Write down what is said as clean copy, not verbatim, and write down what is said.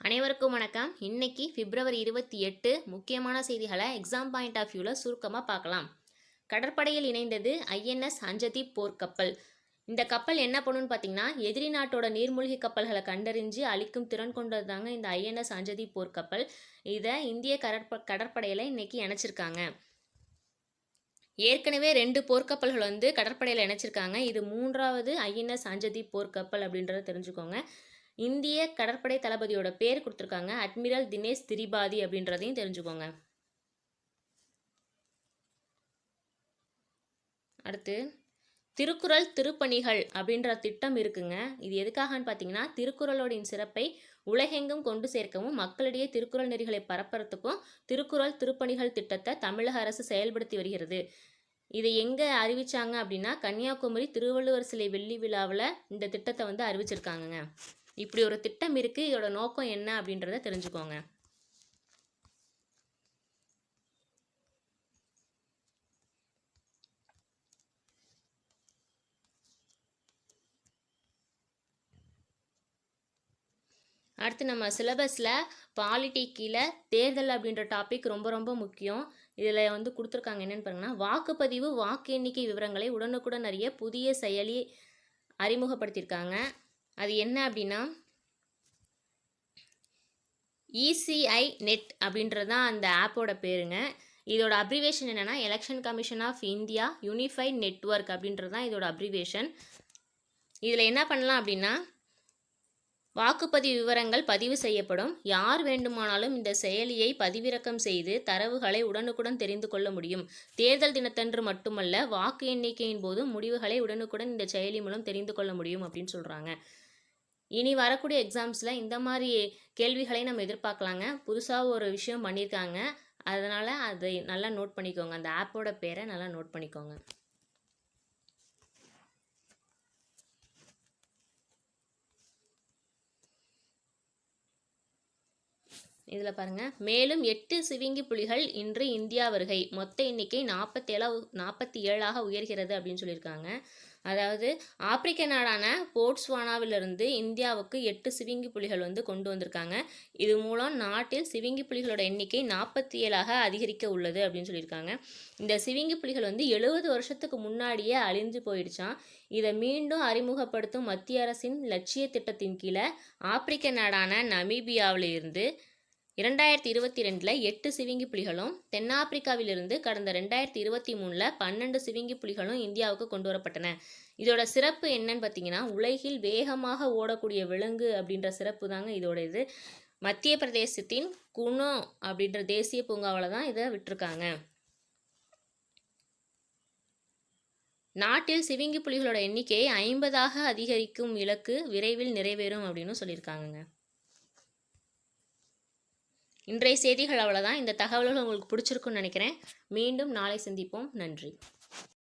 அனைவருக்கும் வணக்கம். இன்னைக்கு பிப்ரவரி 28 முக்கியமான செய்திகளை எக்ஸாம் பாயிண்ட் ஆஃப் வியூவில் சுருக்கமாக பார்க்கலாம். கடற்படையில் இணைந்தது ஐஎன்எஸ் அஞ்சதீப் போர்க்கப்பல். இந்த கப்பல் என்ன பண்ணுன்னு பார்த்தீங்கன்னா, எதிரி நாட்டோட நீர்மூழ்கி கப்பல்களை கண்டறிஞ்சு அழிக்கும் திறன் கொண்டது தாங்க இந்த ஐஎன்எஸ் அஞ்சதீப் போர்க்கப்பல். இதை இந்திய கடற்படையில் இன்னைக்கு இணைச்சிருக்காங்க. ஏற்கனவே 2 போர்க்கப்பல்கள் கடற்படையில் இணைச்சிருக்காங்க. இது 3வது ஐஎன்எஸ் அஞ்சதீப் போர்க்கப்பல் அப்படின்றத தெரிஞ்சுக்கோங்க. இந்திய கடற்படை தளபதியோட பேர் கொடுத்துருக்காங்க, அட்மிரல் தினேஷ் திரிபாதி அப்படின்றதையும் தெரிஞ்சுக்கோங்க. அடுத்து திருக்குறள் திருப்பணிகள் அப்படின்ற திட்டம் இருக்குங்க. இது எதுக்காகன்னு பார்த்தீங்கன்னா, திருக்குறளோட சிறப்பை உலகெங்கும் கொண்டு சேர்க்கவும் மக்களிடையே திருக்குறள் நெறிகளை பரப்புறதுக்கும் திருக்குறள் திருப்பணிகள் திட்டத்தை தமிழக அரசு செயல்படுத்தி வருகிறது. இதை எங்கே அறிவிச்சாங்க அப்படின்னா, கன்னியாகுமரி திருவள்ளுவர் சிலை வெள்ளி விழாவில் இந்த திட்டத்தை அறிவிச்சிருக்காங்கங்க. இப்படி ஒரு திட்டம் இருக்குது. இதோட நோக்கம் என்ன அப்படின்றத தெரிஞ்சுக்கோங்க. அடுத்து நம்ம சிலபஸில் பாலிட்டி கீழே தேர்தல் அப்படின்ற டாபிக் ரொம்ப ரொம்ப முக்கியம். இதில் கொடுத்துருக்காங்க என்னென்னு பாருங்கன்னா, வாக்குப்பதிவு வாக்கு எண்ணிக்கை விவரங்களை உடனுக்குடன் அறிய புதிய செயலி அறிமுகப்படுத்தியிருக்காங்க. அது என்ன அப்படின்னா, ECI நெட் அப்படின்றது தான் அந்த ஆப்போட பேருங்க. இதோட அப்ரிவேஷன் என்னென்னா, election commission of India unified network அப்படின்றது தான் இதோட அப்ரிவேஷன். இதில் என்ன பண்ணலாம் அப்படின்னா, வாக்குப்பதிவு விவரங்கள் பதிவு செய்யப்படும். யார் வேண்டுமானாலும் இந்த செயலியை பதிவிறக்கம் செய்து தரவுகளை உடனுக்குடன் தெரிந்து கொள்ள முடியும். தேர்தல் தினத்தன்று மட்டுமல்ல, வாக்கு எண்ணிக்கையின் போது முடிவுகளை உடனுக்குடன் இந்த செயலி மூலம் தெரிந்து கொள்ள முடியும் அப்படின்னு சொல்கிறாங்க. இனி வரக்கூடிய எக்ஸாம்ஸில் இந்த மாதிரி கேள்விகளை நம்ம எதிர்பார்க்கலாங்க. புதுசாக ஒரு விஷயம் பண்ணியிருக்காங்க, அதனால் அதை நல்லா நோட் பண்ணிக்கோங்க. அந்த ஆப்போட பேரை நல்லா நோட் பண்ணிக்கோங்க. இதில் பாருங்கள், மேலும் 8 சிவிங்கி புலிகள் இன்று இந்தியா வருகை, மொத்த எண்ணிக்கை 47ஆக உயர்கிறது அப்படின்னு சொல்லியிருக்காங்க. அதாவது ஆப்பிரிக்க நாடான போட்ஸ்வானாவிலிருந்து இந்தியாவுக்கு 8 சிவிங்கி புலிகள் கொண்டு வந்திருக்காங்க. இது மூலம் நாட்டில் சிவிங்கி புலிகளோட எண்ணிக்கை 47ஆக அதிகரிக்க உள்ளது அப்படின்னு சொல்லியிருக்காங்க. இந்த சிவிங்கி புலிகள் 70 வருஷத்துக்கு முன்னாடியே அழிஞ்சு போயிடுச்சான். இதை மீண்டும் அறிமுகப்படுத்தும் மத்திய அரசின் லட்சிய திட்டத்தின் கீழே ஆப்பிரிக்க நாடான நமீபியாவில் இருந்து 2022 8 சிவிங்கி புலிகளும், தென்னாப்பிரிக்காவிலிருந்து கடந்த 2023 12 சிவிங்கி புலிகளும் இந்தியாவுக்கு கொண்டு வரப்பட்டன. இதோட சிறப்பு என்னன்னு பார்த்தீங்கன்னா, உலகில் வேகமாக ஓடக்கூடிய விலங்கு அப்படின்ற சிறப்பு தாங்க இதோட இது. மத்திய பிரதேசத்தின் குனோ அப்படின்ற தேசிய பூங்காவில் தான் இதை விட்டுருக்காங்க. நாட்டில் சிவிங்கி புலிகளோட எண்ணிக்கையை 50ஆக அதிகரிக்கும் இலக்கு விரைவில் நிறைவேறும் அப்படின்னு சொல்லியிருக்காங்க. இன்றைய செய்திகள் அவ்வளோதான். இந்த தகவல்கள் உங்களுக்கு பிடிச்சிருக்குன்னு நினைக்கிறேன். மீண்டும் நாளை சந்திப்போம். நன்றி.